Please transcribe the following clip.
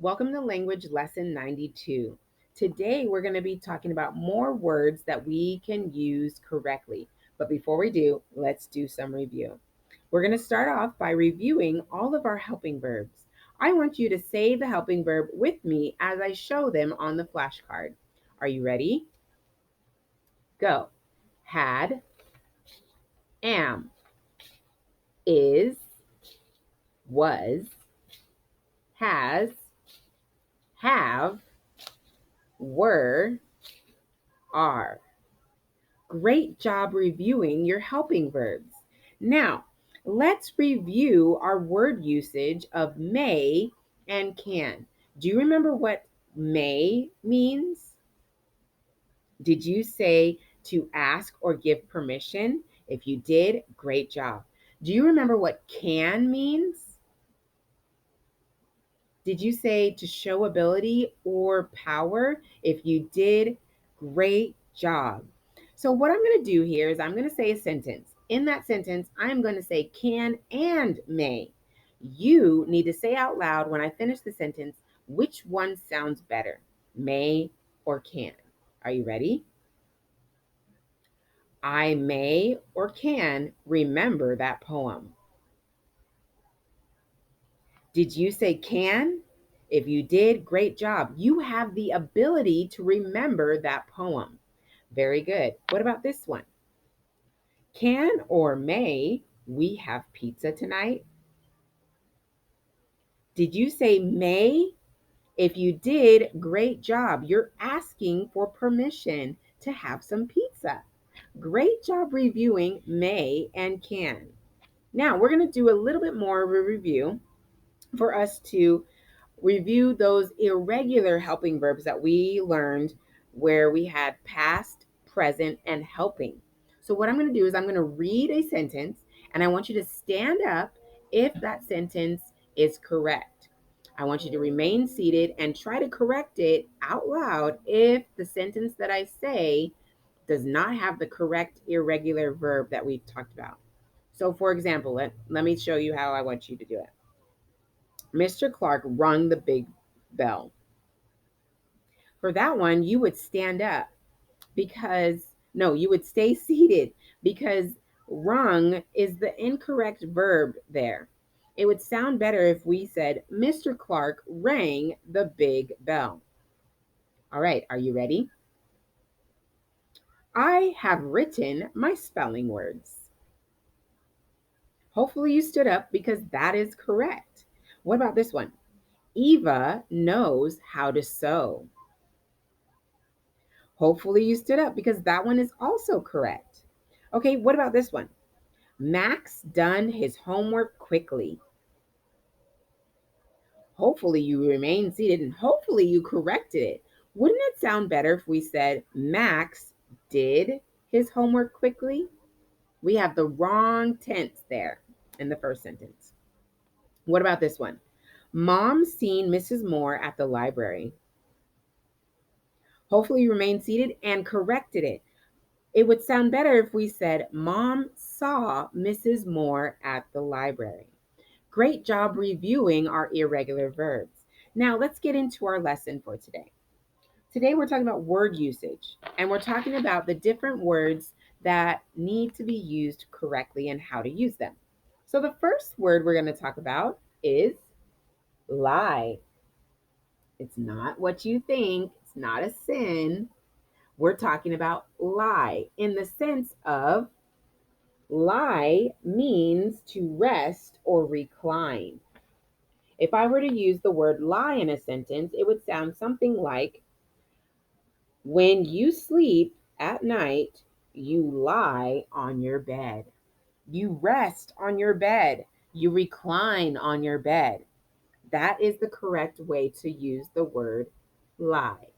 Welcome to Language Lesson 92. Today we're going to be talking about more words that we can use correctly. But before we do, let's do some review. We're going to start off by reviewing all of our helping verbs. I want you to say the helping verb with me as I show them on the flashcard. Are you ready? Go. Had, am, is, was, has, have, were, are. Great job reviewing your helping verbs. Now, let's review our word usage of may and can. Do you remember what may means? Did you say to ask or give permission? If you did, great job. Do you remember what can means? Did you say to show ability or power? If you did, great job. So what I'm going to do here is I'm going to say a sentence. In that sentence, I'm going to say can and may. You need to say out loud when I finish the sentence which one sounds better, may or can. Are you ready? I may or can remember that poem. Did you say can? If you did, great job. You have the ability to remember that poem. Very good. What about this one? Can or may we have pizza tonight? Did you say may? If you did, great job. You're asking for permission to have some pizza. Great job reviewing may and can. Now we're going to do a little bit more of a review for us to review those irregular helping verbs that we learned where we had past, present, and helping. So what I'm going to do is I'm going to read a sentence and I want you to stand up if that sentence is correct. I want you to remain seated and try to correct it out loud if the sentence that I say does not have the correct irregular verb that we talked about. So for example, let me show you how I want you to do it. Mr. Clark rung the big bell. For that one, you would stand up because, no, you would stay seated because rung is the incorrect verb there. It would sound better if we said, Mr. Clark rang the big bell. All right, are you ready? I have written my spelling words. Hopefully you stood up because that is correct. What about this one? Eva knows how to sew. Hopefully you stood up because that one is also correct. Okay, what about this one? Max done his homework quickly. Hopefully you remain seated and hopefully you corrected it. Wouldn't it sound better if we said Max did his homework quickly? We have the wrong tense there in the first sentence. What about this one? Mom seen Mrs. Moore at the library. Hopefully you remain seated and corrected it. It would sound better if we said, Mom saw Mrs. Moore at the library. Great job reviewing our irregular verbs. Now let's get into our lesson for today. Today we're talking about word usage, and we're talking about the different words that need to be used correctly and how to use them. So the first word we're going to talk about is lie. It's not what you think. It's not a sin. We're talking about lie in the sense of lie means to rest or recline. If I were to use the word lie in a sentence, it would sound something like, when you sleep at night, you lie on your bed. You rest on your bed. You recline on your bed. That is the correct way to use the word lie.